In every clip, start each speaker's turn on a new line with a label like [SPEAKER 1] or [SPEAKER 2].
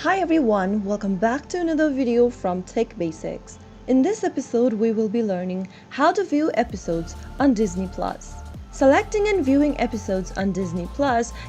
[SPEAKER 1] Hi everyone, welcome back to another video from Tech Basics. In this episode, we will be learning how to view episodes on Disney+. Selecting and viewing episodes on Disney+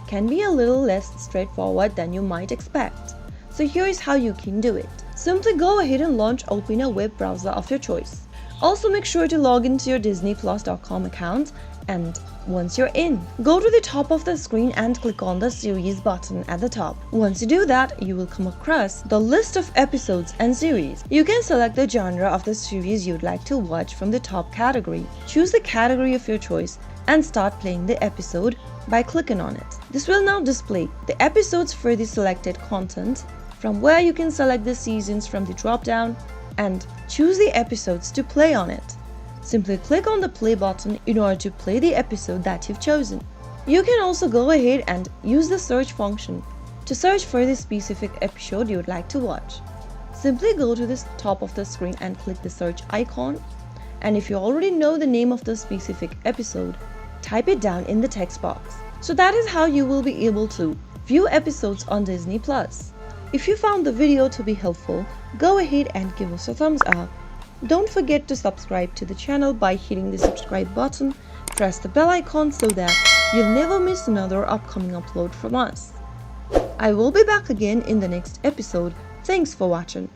[SPEAKER 1] can be a little less straightforward than you might expect. So here's how you can do it. Simply go ahead and open a web browser of your choice. Also make sure to log into your disneyplus.com account, and once you're in, go to the top of the screen and click on the series button at the top. Once you do that, you will come across the list of episodes and series. You can select the genre of the series you'd like to watch from the top category. Choose the category of your choice and start playing the episode by clicking on it. This will now display the episodes for the selected content, from where you can select the seasons from the drop-down and choose the episodes to play on it. Simply click on the play button in order to play the episode that you've chosen. You can also go ahead and use the search function to search for the specific episode you would like to watch. Simply go to the top of the screen and click the search icon, and if you already know the name of the specific episode, type it down in the text box. So that is how you will be able to view episodes on Disney+. If you found the video to be helpful, go ahead and give us a thumbs up. Don't forget to subscribe to the channel by hitting the subscribe button. Press the bell icon so that you'll never miss another upcoming upload from us. I will be back again in the next episode. Thanks for watching.